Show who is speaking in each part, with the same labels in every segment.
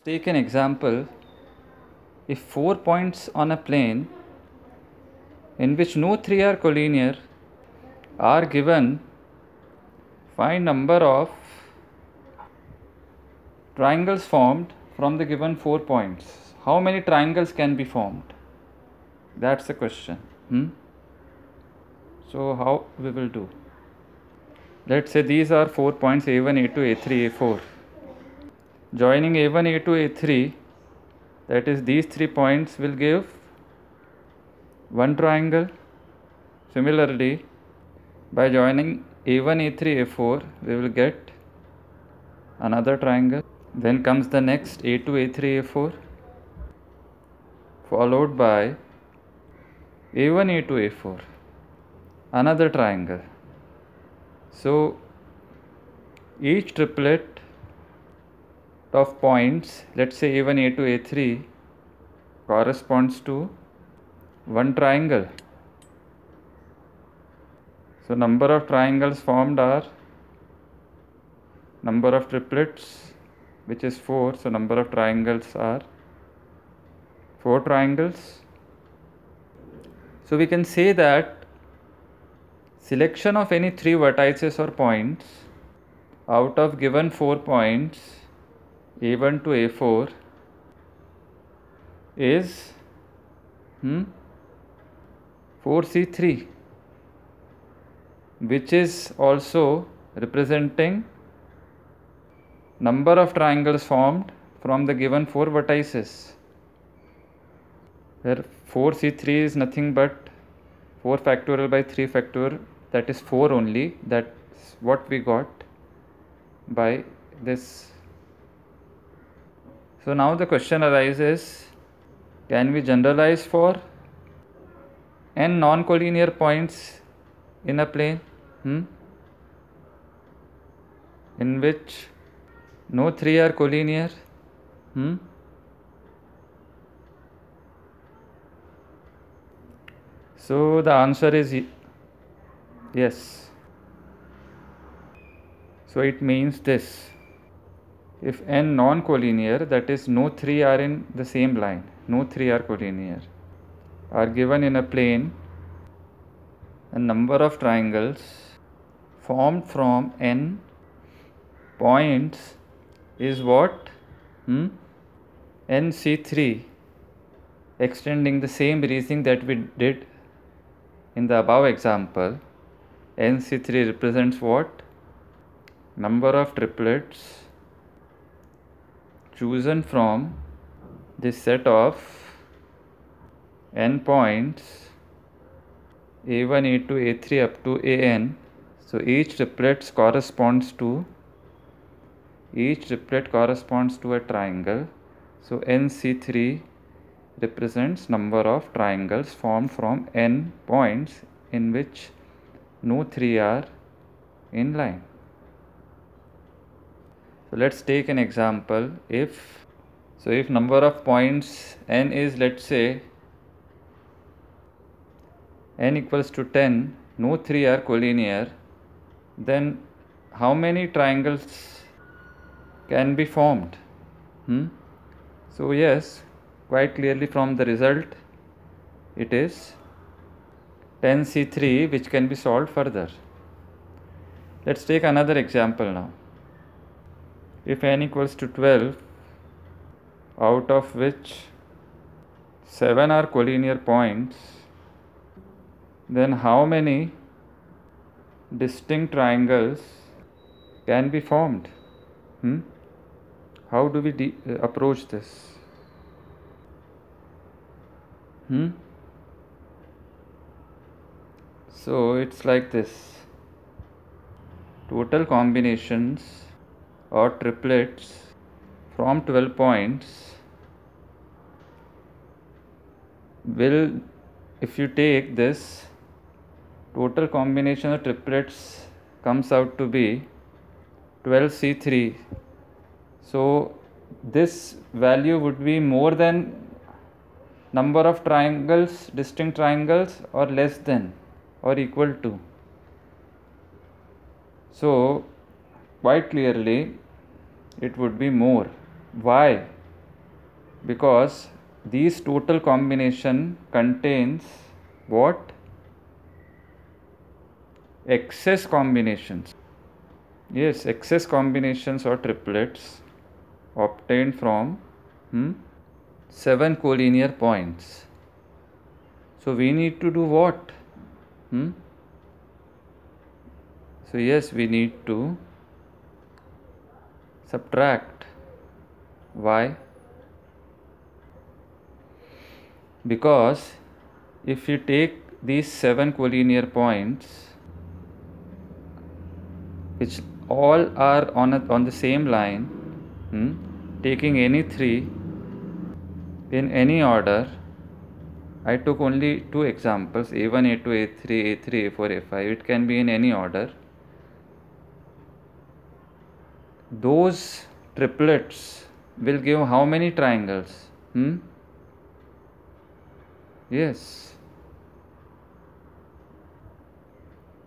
Speaker 1: Take an example. If 4 points on a plane in which no three are collinear are given, find number of triangles formed from the given 4 points. How many triangles can be formed? That's the question. So how we will do? Let's say these are 4 points A1, A2, A3, A4. Joining A1, A2, A3, that is these 3 points will give one triangle. Similarly, by joining A1, A3, A4, we will get another triangle. Then comes the next A2, A3, A4, followed by A1, A2, A4, another triangle. So each triplet of points, let's say A1, A2, A3, corresponds to one triangle. So number of triangles formed are number of triplets, which is 4. So number of triangles are 4 triangles. So we can say that selection of any 3 vertices or points out of given 4 points A1 to A4 is 4C3, which is also representing number of triangles formed from the given 4 vertices, where 4C3 is nothing but 4 factorial by 3 factorial, that is 4 only. That's what we got by this. So now the question arises, can we generalize for n non-collinear points in a plane in which no 3 are collinear? So the answer is yes. So it means this: if n non-collinear, that is no 3 are in the same line, no 3 are collinear, are given in a plane, a number of triangles formed from n points is what? NC3, extending the same reasoning that we did in the above example. NC3 represents what? Number of triplets chosen from this set of n points A1, A2, A3 up to AN. So each triplet corresponds to a triangle. So NC3 represents number of triangles formed from n points in which no 3 are in line. So let's take an example. If number of points n is, let's say, n equals to 10, no 3 are collinear, then how many triangles can be formed? So yes, quite clearly from the result, it is 10C3, which can be solved further. Let's take another example now. If n equals to 12, out of which 7 are collinear points, then how many distinct triangles can be formed? How do we approach this? So it's like this: total combinations or triplets from 12 points will, if you take this, total combination of triplets comes out to be 12C3. So this value would be more than number of triangles, distinct triangles, or less than or equal to. So quite clearly it would be more. Why? because these total combination contains what? Excess combinations. Yes, excess combinations or triplets obtained from 7 collinear points. So we need to do what? So yes, we need to subtract. Why? Because if you take these 7 collinear points, which all are on the same line, taking any 3 in any order, I took only 2 examples, A1, A2, A3, A3, A4, A5. It can be in any order. Those triplets will give how many triangles? Yes.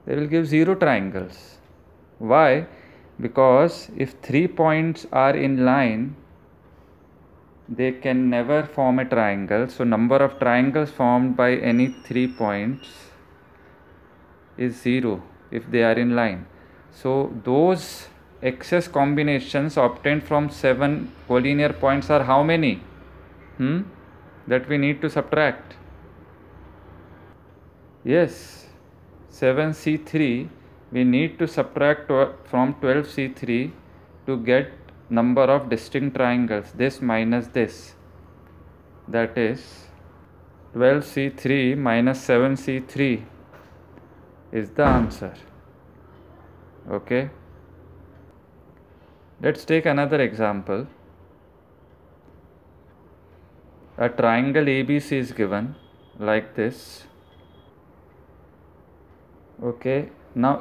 Speaker 1: They will give 0 triangles. Why? Because if 3 points are in line, they can never form a triangle. So number of triangles formed by any 3 points is 0 if they are in line. So those excess combinations obtained from 7 collinear points are how many? That we need to subtract. Yes, 7C3 we need to subtract from 12C3 to get number of distinct triangles, this minus this, that is 12C3 minus 7C3 is the answer. Okay, let's take another example. A triangle ABC is given like this. Okay, now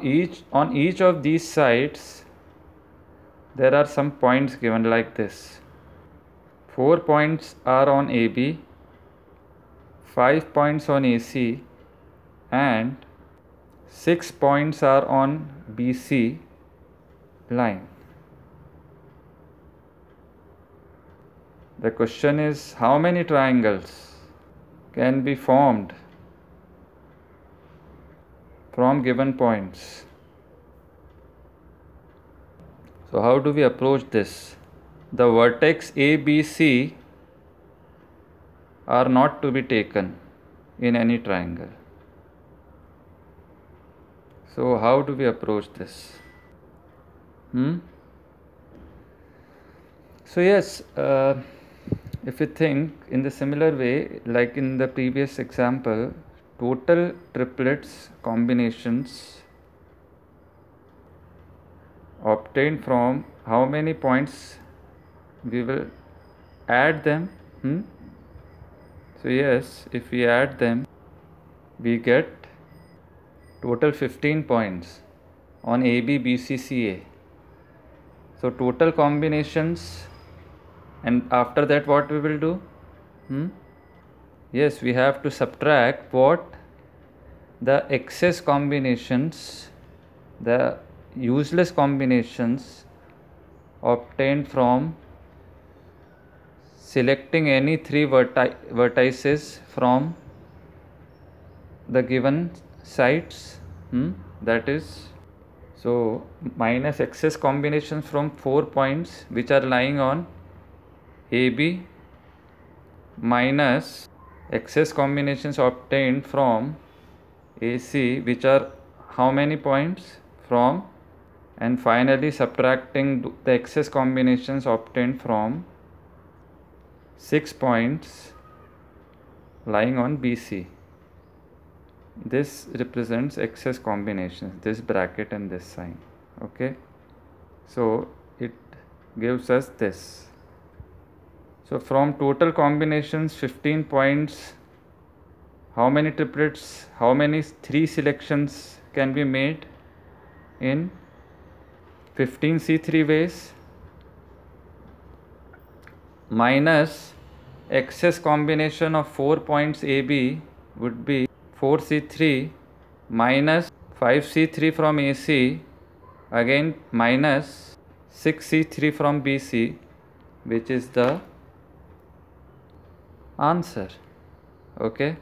Speaker 1: on each of these sides there are some points given like this. 4 points are on AB, 5 points on AC, and 6 points are on BC line. The question is, how many triangles can be formed from given points? So how do we approach this? The vertex ABC are not to be taken in any triangle. So how do we approach this? So yes, if you think in the similar way, like in the previous example, total triplets combinations obtained from how many points, we will add them. So yes, if we add them, we get total 15 points on AB, BC, CA. So total combinations, and after that what we will do? Yes, we have to subtract what? The excess combinations, the useless combinations obtained from selecting any 3 vertices from the given sides. That is, so minus excess combinations from 4 points which are lying on AB, minus excess combinations obtained from AC, which are how many points from, and finally subtracting the excess combinations obtained from 6 points lying on BC. This represents excess combinations, this bracket and this sign. Okay, so it gives us this. So from total combinations 15 points, how many triplets, how many 3 selections can be made in 15C3 ways? Minus excess combination of 4 points AB would be 4C3 minus 5C3 from AC, again minus 6C3 from BC, which is the answer. Okay.